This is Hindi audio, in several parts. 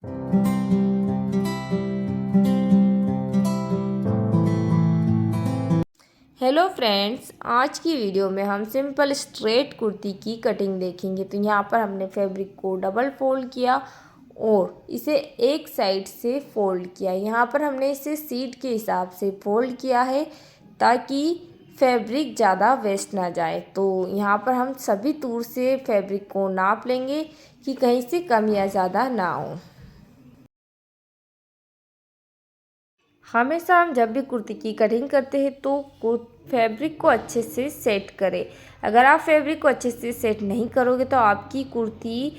हेलो फ्रेंड्स, आज की वीडियो में हम सिंपल स्ट्रेट कुर्ती की कटिंग देखेंगे। तो यहाँ पर हमने फैब्रिक को डबल फोल्ड किया और इसे एक साइड से फोल्ड किया। यहाँ पर हमने इसे सीट के हिसाब से फोल्ड किया है ताकि फैब्रिक ज़्यादा वेस्ट ना जाए। तो यहाँ पर हम सभी दूर से फैब्रिक को नाप लेंगे कि कहीं से कम या ज़्यादा ना हो। हमेशा हम जब भी कुर्ती की कटिंग करते हैं तो फैब्रिक को अच्छे से सेट करें। अगर आप फैब्रिक को अच्छे से सेट नहीं करोगे तो आपकी कुर्ती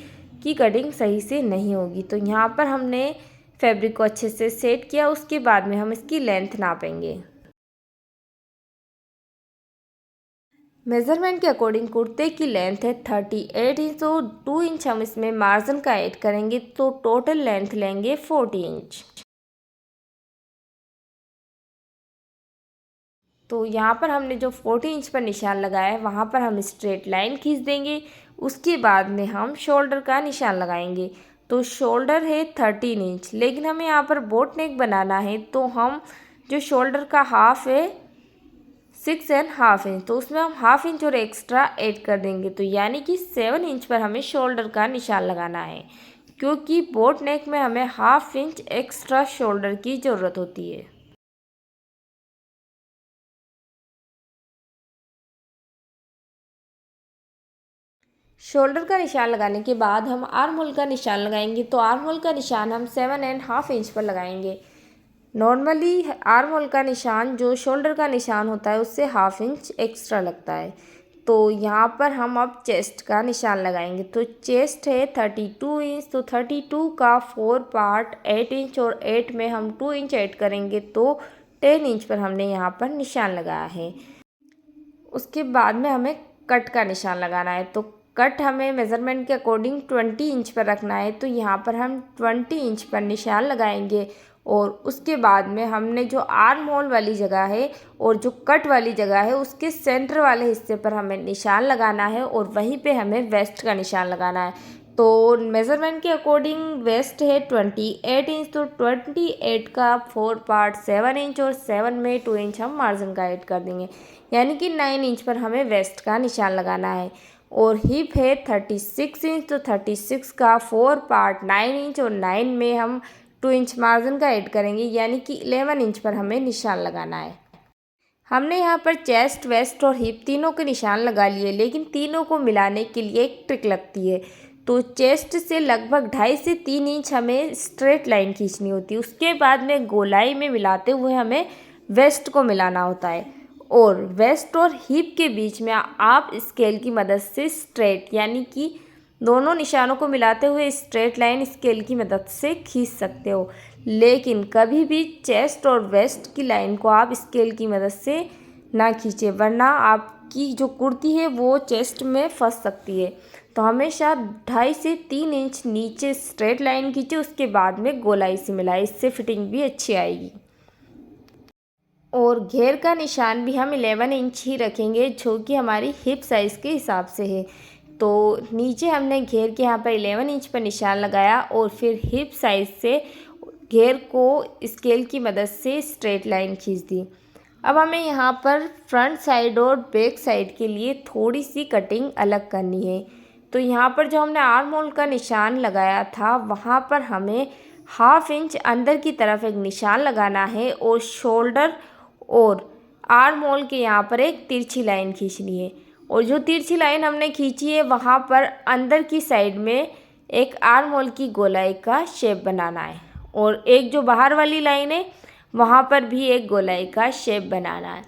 की कटिंग सही से नहीं होगी। तो यहाँ पर हमने फैब्रिक को अच्छे से सेट किया, उसके बाद में हम इसकी लेंथ नापेंगे। मेज़रमेंट के अकॉर्डिंग कुर्ते की लेंथ है 38 इंच, तो 2 इंच हम इसमें मार्जिन का ऐड करेंगे तो टोटल लेंथ लेंगे 40 इंच। तो यहाँ पर हमने जो 40 इंच पर निशान लगाया है वहाँ पर हम स्ट्रेट लाइन खींच देंगे। उसके बाद में हम शोल्डर का निशान लगाएंगे। तो शोल्डर है 13 इंच, लेकिन हमें यहाँ पर बोट नेक बनाना है तो हम जो शोल्डर का हाफ है 6.5 इंच, तो उसमें हम हाफ इंच और एक्स्ट्रा ऐड कर देंगे। तो यानी कि 7 इंच पर हमें शोल्डर का निशान लगाना है, क्योंकि बोट नेक में हमें हाफ इंच एक्स्ट्रा शोल्डर की ज़रूरत होती है। शोल्डर का निशान लगाने के बाद हम आर्म होल का निशान लगाएंगे। तो आर्म होल का निशान हम 7.5 इंच पर लगाएंगे। नॉर्मली आर्म होल का निशान जो शोल्डर का निशान होता है उससे हाफ इंच एक्स्ट्रा लगता है। तो यहाँ पर हम अब चेस्ट का निशान लगाएंगे। तो चेस्ट है 32 इंच, तो 32 का 4 पार्ट 8 इंच और 8 में हम 2 इंच ऐड करेंगे तो 10 इंच पर हमने यहाँ पर निशान लगाया है। उसके बाद में हमें कट का निशान लगाना है। तो कट हमें मेज़रमेंट के अकॉर्डिंग 20 इंच पर रखना है। तो यहाँ पर हम 20 इंच पर निशान लगाएंगे और उसके बाद में हमने जो आर्म होल वाली जगह है और जो कट वाली जगह है उसके सेंटर वाले हिस्से पर हमें निशान लगाना है और वहीं पे हमें वेस्ट का निशान लगाना है। तो मेज़रमेंट के अकॉर्डिंग वेस्ट है 28 इंच, तो 28 का 4 पार्ट 7 इंच और 7 में 2 इंच हम मार्जिन का ऐड कर देंगे, यानी कि 9 इंच पर हमें वेस्ट का निशान लगाना है। और हिप है 36 इंच, तो 36 का 4 पार्ट 9 इंच और 9 में हम 2 इंच मार्जिन का ऐड करेंगे, यानी कि 11 इंच पर हमें निशान लगाना है। हमने यहाँ पर चेस्ट, वेस्ट और हिप तीनों के निशान लगा लिए, लेकिन तीनों को मिलाने के लिए एक ट्रिक लगती है। तो चेस्ट से लगभग 2.5 से 3 इंच हमें स्ट्रेट लाइन खींचनी होती है। उसके बाद में गोलाई में मिलाते हुए हमें वेस्ट को मिलाना होता है और वेस्ट और हिप के बीच में आप स्केल की मदद से स्ट्रेट, यानी कि दोनों निशानों को मिलाते हुए स्ट्रेट लाइन स्केल की मदद से खींच सकते हो। लेकिन कभी भी चेस्ट और वेस्ट की लाइन को आप स्केल की मदद से ना खींचे, वरना आपकी जो कुर्ती है वो चेस्ट में फंस सकती है। तो हमेशा 2.5 से 3 इंच नीचे स्ट्रेट लाइन खींचे, उसके बाद में गोलाई से मिलाए, इससे फिटिंग भी अच्छी आएगी। और घेर का निशान भी हम 11 इंच ही रखेंगे, जो कि हमारी हिप साइज़ के हिसाब से है। तो नीचे हमने घेर के यहाँ पर 11 इंच पर निशान लगाया और फिर हिप साइज़ से घेर को स्केल की मदद से स्ट्रेट लाइन खींच दी। अब हमें यहाँ पर फ्रंट साइड और बैक साइड के लिए थोड़ी सी कटिंग अलग करनी है। तो यहाँ पर जो हमने आर्म होल का निशान लगाया था वहाँ पर हमें हाफ इंच अंदर की तरफ एक निशान लगाना है और शोल्डर और आर्म होल के यहाँ पर एक तिरछी लाइन खींचनी है। और जो तिरछी लाइन हमने खींची है वहाँ पर अंदर की साइड में एक आर्म होल की गोलाई का शेप बनाना है और एक जो बाहर वाली लाइन है वहाँ पर भी एक गोलाई का शेप बनाना है।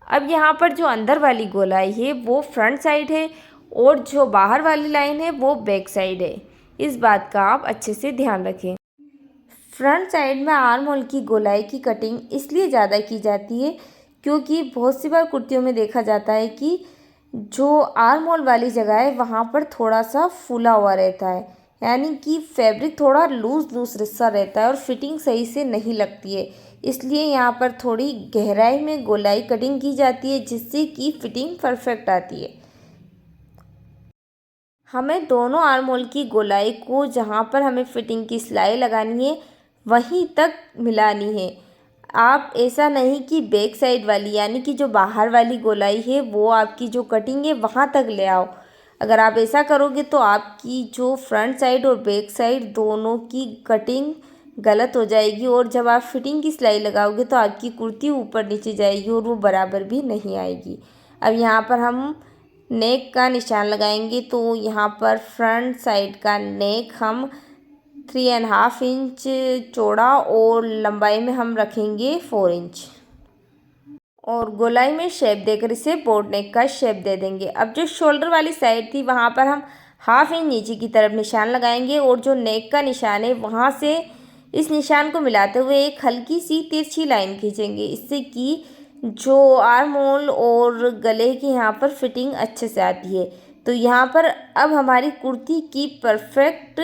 अब यहाँ पर जो अंदर वाली गोलाई है वो फ्रंट साइड है और जो बाहर वाली लाइन है वो बैक साइड है। इस बात का आप अच्छे से ध्यान रखें। फ्रंट साइड में आर्म होल की गोलाई की कटिंग इसलिए ज़्यादा की जाती है क्योंकि बहुत सी बार कुर्तियों में देखा जाता है कि जो आर्म होल वाली जगह है वहाँ पर थोड़ा सा फूला हुआ रहता है, यानी कि फैब्रिक थोड़ा लूज लूज सा रहता है और फिटिंग सही से नहीं लगती है। इसलिए यहाँ पर थोड़ी गहराई में गोलाई कटिंग की जाती है जिससे कि फिटिंग परफेक्ट आती है। हमें दोनों आर्म होल की गोलाई को जहाँ पर हमें फिटिंग की सिलाई लगानी है वहीं तक मिलानी है। आप ऐसा नहीं कि बैक साइड वाली यानी कि जो बाहर वाली गोलाई है वो आपकी जो कटिंग है वहाँ तक ले आओ। अगर आप ऐसा करोगे तो आपकी जो फ्रंट साइड और बैक साइड दोनों की कटिंग गलत हो जाएगी और जब आप फिटिंग की सिलाई लगाओगे तो आपकी कुर्ती ऊपर नीचे जाएगी और वो बराबर भी नहीं आएगी। अब यहाँ पर हम नेक का निशान लगाएंगे तो यहाँ पर फ्रंट साइड का नेक हम 3.5 इंच चौड़ा और लंबाई में हम रखेंगे 4 इंच और गोलाई में शेप देकर इसे बोट नेक का शेप दे देंगे। अब जो शोल्डर वाली साइड थी वहाँ पर हम 1/2 इंच नीचे की तरफ निशान लगाएंगे और जो नेक का निशान है वहाँ से इस निशान को मिलाते हुए एक हल्की सी तिरछी लाइन खींचेंगे, इससे कि जो आर्म होल और गले की यहाँ पर फिटिंग अच्छे से आती है। तो यहाँ पर अब हमारी कुर्ती की परफेक्ट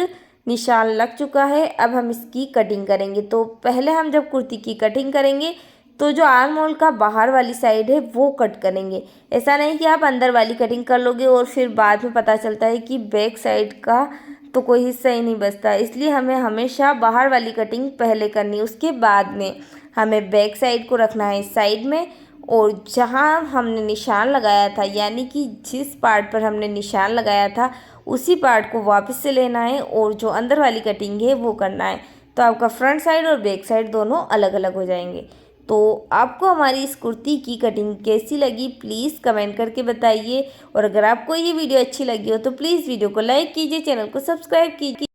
निशान लग चुका है। अब हम इसकी कटिंग करेंगे। तो पहले हम जब कुर्ती की कटिंग करेंगे तो जो आर्म होल का बाहर वाली साइड है वो कट करेंगे। ऐसा नहीं कि आप अंदर वाली कटिंग कर लोगे और फिर बाद में पता चलता है कि बैक साइड का तो कोई हिस्सा ही नहीं बचता। इसलिए हमें हमेशा बाहर वाली कटिंग पहले करनी है, उसके बाद में हमें बैक साइड को रखना है साइड में और जहाँ हमने निशान लगाया था यानी कि जिस पार्ट पर हमने निशान लगाया था उसी पार्ट को वापस से लेना है और जो अंदर वाली कटिंग है वो करना है। तो आपका फ्रंट साइड और बैक साइड दोनों अलग अलग हो जाएंगे। तो आपको हमारी इस कुर्ती की कटिंग कैसी लगी प्लीज़ कमेंट करके बताइए और अगर आपको ये वीडियो अच्छी लगी हो तो प्लीज़ वीडियो को लाइक कीजिए, चैनल को सब्सक्राइब कीजिए।